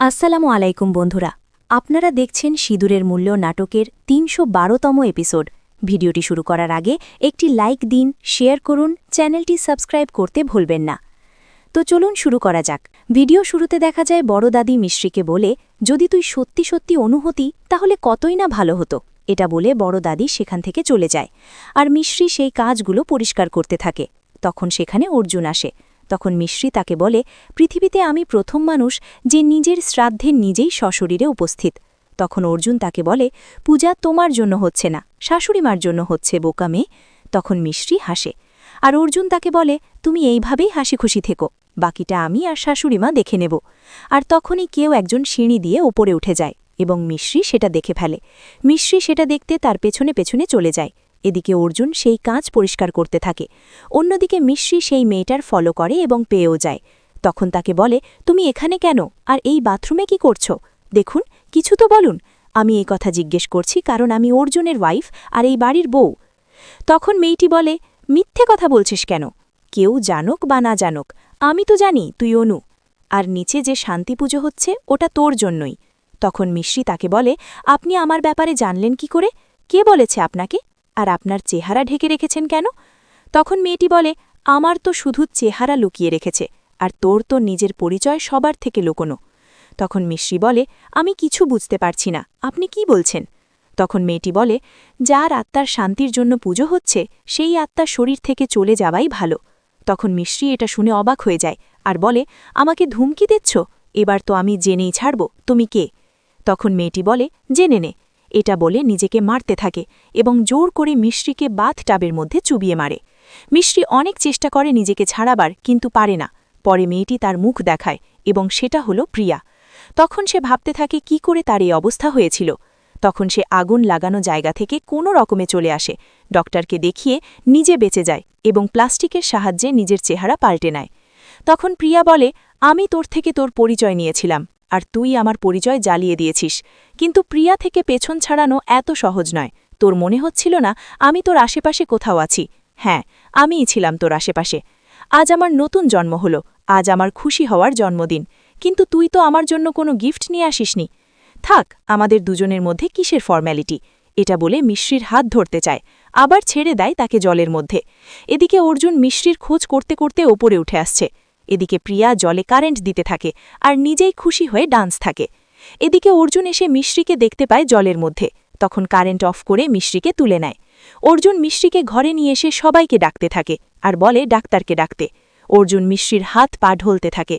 আসসালামু আলাইকুম বন্ধুরা, আপনারা দেখছেন সিঁদুরের মূল্য নাটকের ৩১২তম এপিসোড। ভিডিওটি শুরু করার আগে একটি লাইক দিন, শেয়ার করুন, চ্যানেলটি সাবস্ক্রাইব করতে ভুলবেন না। তো চলুন শুরু করা যাক। ভিডিও শুরুতে দেখা যায় বড় দাদি মিশ্রিকে বলে, যদি তুই সত্যি সত্যি অনু হতি তাহলে কতই না ভালো হতো। এটা বলে বড় দাদি সেখান থেকে চলে যায়, আর মিশ্রি সেই কাজগুলো পরিষ্কার করতে থাকে। তখন সেখানে অর্জুন আসে। তখন মিশ্রি তাকে বলে, পৃথিবীতে আমি প্রথম মানুষ যে নিজের শ্রাদ্ধে নিজেই সশরীরে উপস্থিত। তখন অর্জুন তাকে বলে, পূজা তোমার জন্য হচ্ছে না, শাশুড়িমার জন্য হচ্ছে, বোকা মেয়ে। তখন মিশ্রি হাসে, আর অর্জুন তাকে বলে, তুমি এইভাবেই হাসি খুশি থেকো, বাকিটা আমি আর শাশুড়িমা দেখে নেব। আর তখনই কেউ একজন সিঁড়ি দিয়ে ওপরে উঠে যায় এবং মিশ্রি সেটা দেখে ফেলে। মিশ্রি সেটা দেখতে তার পেছনে পেছনে চলে যায়। এদিকে অর্জুন সেই কাঁচ পরিষ্কার করতে থাকে। অন্যদিকে মিশ্রি সেই মেয়েটার ফলো করে এবং পেয়েও যায়। তখন তাকে বলে, তুমি এখানে কেন, আর এই বাথরুমে কি করছো? দেখুন, কিছু তো বলুন। আমি এই কথা জিজ্ঞেস করছি কারণ আমি অর্জুনের ওয়াইফ আর এই বাড়ির বউ। তখন মেয়েটি বলে, মিথ্যে কথা বলছিস কেন? কেউ জানুক বা না জানুক, আমি তো জানি তুই অনু। আর নিচে যে শান্তি পুজো হচ্ছে ওটা তোর জন্যই। তখন মিশ্রি তাকে বলে, আপনি আমার ব্যাপারে জানলেন কি করে? কে বলেছে আপনাকে? আর আপনার চেহারা ঢেকে রেখেছেন কেন? তখন মেয়েটি বলে, আমার তো শুধু চেহারা লুকিয়ে রেখেছে, আর তোর তো নিজের পরিচয় সবার থেকে লুকোনো। তখন মিশ্রি বলে, আমি কিছু বুঝতে পারছি না, আপনি কি বলছেন? তখন মেয়েটি বলে, যার আত্মার শান্তির জন্য পুজো হচ্ছে সেই আত্মার শরীর থেকে চলে যাওয়াই ভালো। তখন মিশ্রি এটা শুনে অবাক হয়ে যায় আর বলে, আমাকে ধুমকি দিচ্ছ? এবার তো আমি জেনেই ছাড়ব তুমি কে। তখন মেয়েটি বলে, জেনে নে। এটা বলে নিজেকে মারতে থাকে এবং জোর করে মিশ্রিকে বাথটাবের মধ্যে চুবিয়ে মারে। মিশ্রি অনেক চেষ্টা করে নিজেকে ছাড়াবার, কিন্তু পারে না। পরে মেয়েটি তার মুখ দেখায় এবং সেটা হলো প্রিয়া। তখন সে ভাবতে থাকে কি করে তার এই অবস্থা হয়েছিল। তখন সে আগুন লাগানো জায়গা থেকে কোনো রকমে চলে আসে, ডক্টরকে দেখিয়ে নিজে বেঁচে যায় এবং প্লাস্টিকের সাহায্যে নিজের চেহারা পাল্টে নেয়। তখন প্রিয়া বলে, আমি তোর থেকে তোর পরিচয় নিয়েছিলাম, আর তুই আমার পরিচয় জ্বালিয়ে দিয়েছিস। কিন্তু প্রিয়া থেকে পেছন ছাড়ানো এত সহজ নয়। তোর মনে হচ্ছিল না আমি তোর আশেপাশে কোথাও আছি? হ্যাঁ, আমিই ছিলাম তোর আশেপাশে। আজ আমার নতুন জন্ম হলো, আজ আমার খুশি হওয়ার জন্মদিন, কিন্তু তুই তো আমার জন্য কোনো গিফট নিয়ে আসিসনি। থাক, আমাদের দুজনের মধ্যে কিসের ফর্ম্যালিটি? এটা বলে মিশ্রির হাত ধরতে চায়, আবার ছেড়ে দেয় তাকে জলের মধ্যে। এদিকে অর্জুন মিশ্রির খোঁজ করতে করতে ওপরে উঠে আসছে। এদিকে প্রিয়া জলে কারেন্ট দিতে থাকে আর নিজেই খুশি হয়ে ডান্স থাকে। এদিকে অর্জুন এসে মিশ্রিকে দেখতে পায় জলের মধ্যে। তখন কারেন্ট অফ করে মিশ্রিকে তুলে নেয়। অর্জুন মিশ্রিকে ঘরে নিয়ে এসে সবাইকে ডাকতে থাকে আর বলে ডাক্তারকে ডাকতে। অর্জুন মিশ্রির হাত পা ঢলতে থাকে।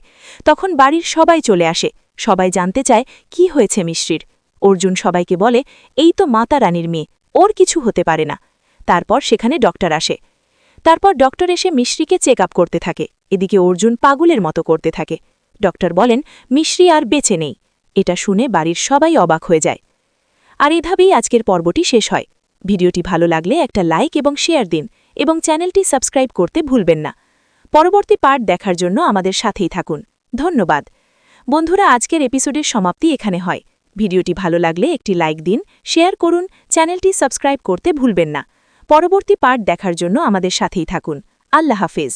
তখন বাড়ির সবাই চলে আসে। সবাই জানতে চায় কি হয়েছে মিশ্রির। অর্জুন সবাইকে বলে, এই তো মাতা রানীর মেয়ে, ওর কিছু হতে পারে না। তারপর সেখানে ডক্টর আসে। তারপর ডক্টর এসে মিশ্রিকে চেক আপ করতে থাকে। এদিকে অর্জুন পাগলের মতো করতে থাকে। ডক্টর বলেন, মিশ্রি আর বেঁচে নেই। এটা শুনে বাড়ির সবাই অবাক হয়ে যায়। আর এভাবেই আজকের পর্বটি শেষ হয়। ভিডিওটি ভালো লাগলে একটা লাইক এবং শেয়ার দিন এবং চ্যানেলটি সাবস্ক্রাইব করতে ভুলবেন না। পরবর্তী পার্ট দেখার জন্য আমাদের সাথেই থাকুন। ধন্যবাদ বন্ধুরা। আজকের এপিসোডের সমাপ্তি এখানে হয়। ভিডিওটি ভালো লাগলে একটি লাইক দিন, শেয়ার করুন, চ্যানেলটি সাবস্ক্রাইব করতে ভুলবেন না। পরবর্তী পার্ট দেখার জন্য আমাদের সাথেই থাকুন। আল্লাহ হাফেজ।